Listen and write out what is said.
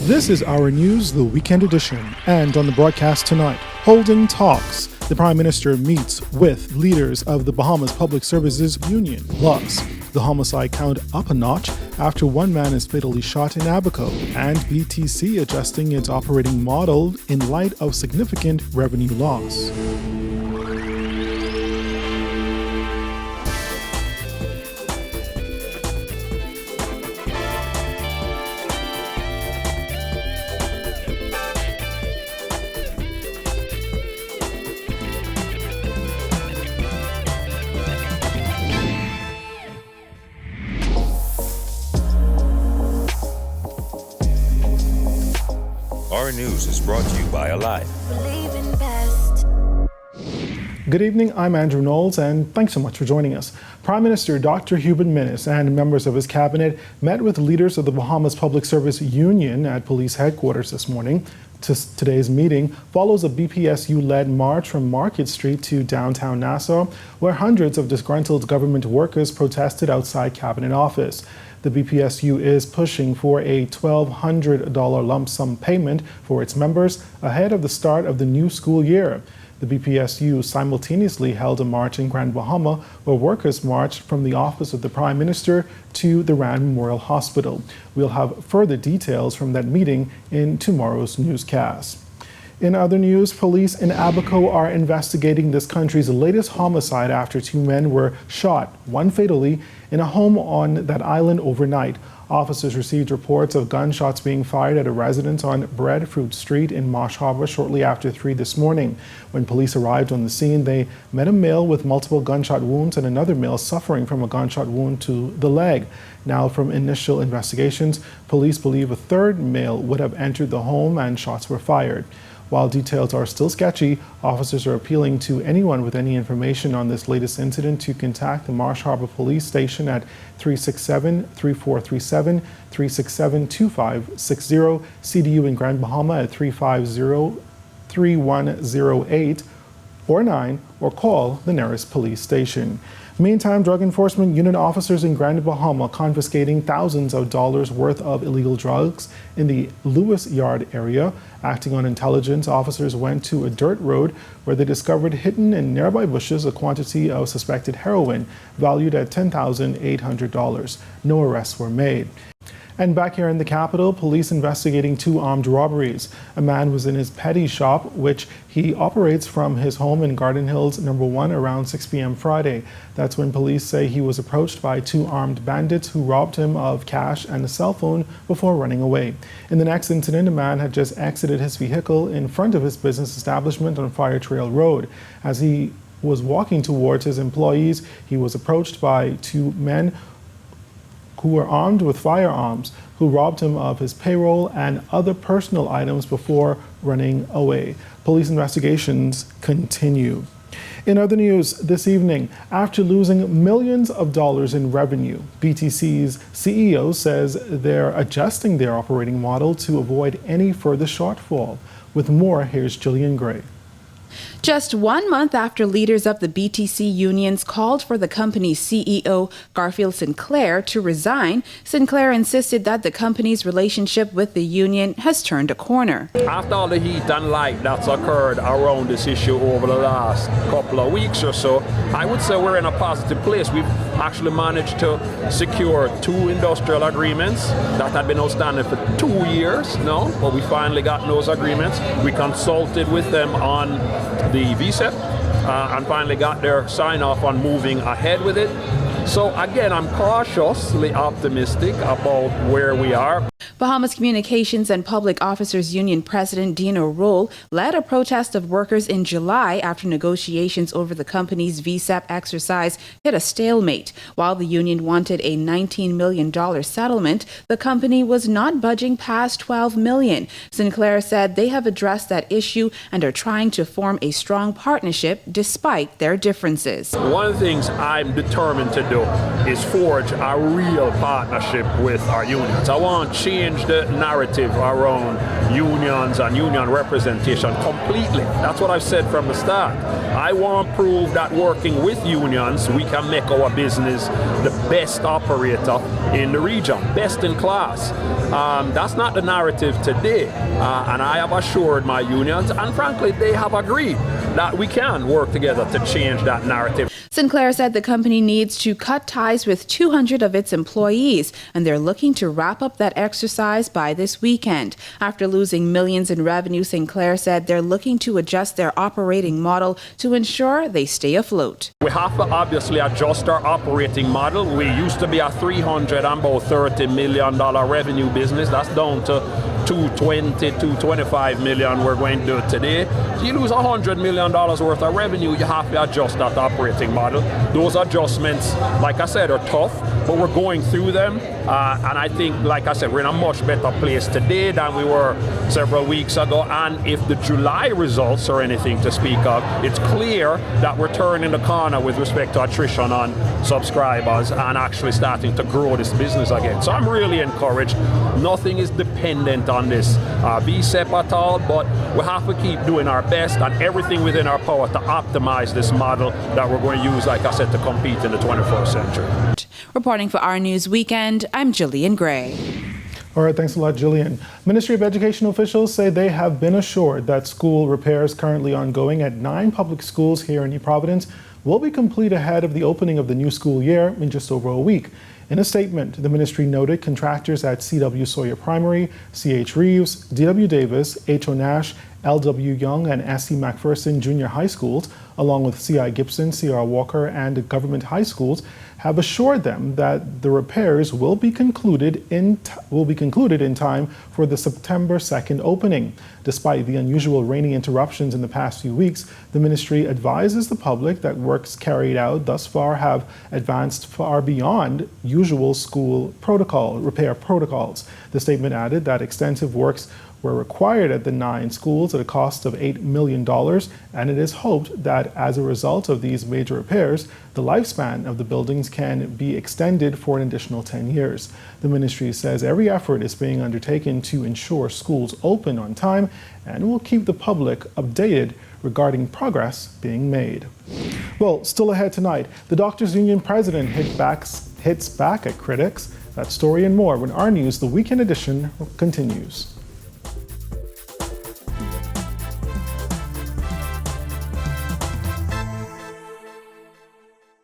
This is our news, the weekend edition, and on the broadcast tonight, holding talks. The Prime Minister meets with leaders of the Bahamas Public Services Union. Plus, the homicide count up a notch after one man is fatally shot in ABACO, and BTC adjusting its operating model in light of significant revenue loss. Our news is brought to you by Alive. Good evening, I'm Andrew Knowles, and thanks so much for joining us. Prime Minister Dr. MINNIS and members of his cabinet met with leaders of the Bahamas Public Service Union at police headquarters this morning. Today's meeting follows a BPSU-led march from Market Street to downtown Nassau, where hundreds of disgruntled government workers protested outside Cabinet Office. The BPSU is pushing for a $1,200 lump sum payment for its members ahead of the start of the new school year. The BPSU simultaneously held a march in Grand Bahama where workers marched from the office of the Prime Minister to the Rand Memorial Hospital. We'll have further details from that meeting in tomorrow's newscast. In other news, police in ABACO are investigating this country's latest homicide after two men were shot, one fatally, in a home on that island overnight. Officers received reports of gunshots being fired at a residence on Breadfruit Street in Marsh Harbor shortly after 3 this morning. When police arrived on the scene, they met a male with multiple gunshot wounds and another male suffering from a gunshot wound to the leg. Now, from initial investigations, police believe a third male would have entered the home and shots were fired. While details are still sketchy, officers are appealing to anyone with any information on this latest incident to contact the Marsh Harbor Police Station at 367-3437, 367-2560, CDU in Grand Bahama at 350-3108 or 9, or call the nearest police station. Meantime, Drug Enforcement Unit officers in Grand Bahama confiscating thousands of dollars worth of illegal drugs in the Lewis Yard area. Acting on intelligence, officers went to a dirt road where they discovered hidden in nearby bushes a quantity of suspected heroin valued at $10,800. No arrests were made. And back here in the capital, police investigating two armed robberies. A man was in his petty shop, which he operates from his home in Garden Hills No. 1 around 6 p.m. Friday. That's when police say he was approached by two armed bandits who robbed him of cash and a cell phone before running away. In the next incident, a man had just exited his vehicle in front of his business establishment on Fire Trail Road. As he was walking towards his employees, he was approached by two men who were armed with firearms, who robbed him of his payroll and other personal items before running away. Police investigations continue. In other news this evening, after losing millions of dollars in revenue, BTC's CEO says they're adjusting their operating model to avoid any further shortfall. With more, here's Jillian Gray. Just 1 month after leaders of the BTC unions called for the company's CEO, GARFIELD SINCLAIR, to resign, SINCLAIR insisted that the company's relationship with the union has turned a corner. After all the heat and light that's occurred around this issue over the last couple of weeks or so, I would say we're in a positive place. We've actually managed to secure 2 industrial agreements that had been outstanding for 2 years now, but we finally got those agreements. We consulted with them on the VSEP and finally got their sign-off on moving ahead with it. So again, I'm cautiously optimistic about where we are. Bahamas Communications and Public Officers Union President Dino Roll led a protest of workers in July after negotiations over the company's VSEP exercise hit a stalemate. While the union wanted a $19 million settlement, the company was not budging past $12 million. SINCLAIR said they have addressed that issue and are trying to form a strong partnership despite their differences. One of the things I'm determined to do is forge a real partnership with our unions. I want change change the narrative around unions and union representation completely. That's what I've said from the start. I want to prove that working with unions, we can make our business the best operator in the region, best in class. That's not the narrative today. And I have assured my unions, and frankly, they have agreed that we can work together to change that narrative. Sinclair said the company needs to cut ties with 200 of its employees, and they're looking to wrap up that exercise by this weekend. After losing millions in revenue, Sinclair said they're looking to adjust their operating model to ensure they stay afloat. We have to obviously adjust our operating model. We used to be a $330 million revenue business. That's down to $225 million we're going to do today. So you lose $100 million worth of revenue, you have to adjust that operating model. Those adjustments, like I said, are tough, but we're going through them. And I think, like I said, we're in a much better place today than we were several weeks ago. And if the July results are anything to speak of, it's clear that we're turning the corner with respect to attrition on subscribers and actually starting to grow this business again. So I'm really encouraged. Nothing is dependent on this VSEP at all, but we have to keep doing our best and everything within our power to optimize this model that we're going to use, like I said, to compete in the 21st century. Reporting for Our News Weekend, I'm Jillian Gray. All right, thanks a lot, Jillian. Ministry of Education officials say they have been assured that school repairs currently ongoing at 9 public schools here in New Providence will be complete ahead of the opening of the new school year in just over a week. In a statement, the ministry noted contractors at C.W. Sawyer Primary, C.H. Reeves, D.W. Davis, H.O. Nash, L.W. Young, and S.C. McPherson Junior High Schools, along with C.I. Gibson, C.R. Walker, and government high schools, have assured them that the repairs will be concluded in time for the September 2nd opening. Despite the unusual rainy interruptions in the past few weeks, the ministry advises the public that works carried out thus far have advanced far beyond usual school repair protocols. The statement added that extensive works were required at the 9 schools at a cost of $8 million, and it is hoped that as a result of these major repairs, the lifespan of the buildings can be extended for an additional 10 years. The ministry says every effort is being undertaken to ensure schools open on time and will keep the public updated regarding progress being made. Well, still ahead tonight, the Doctors Union president hits back at critics. That story and more when Our News, the Weekend Edition, continues.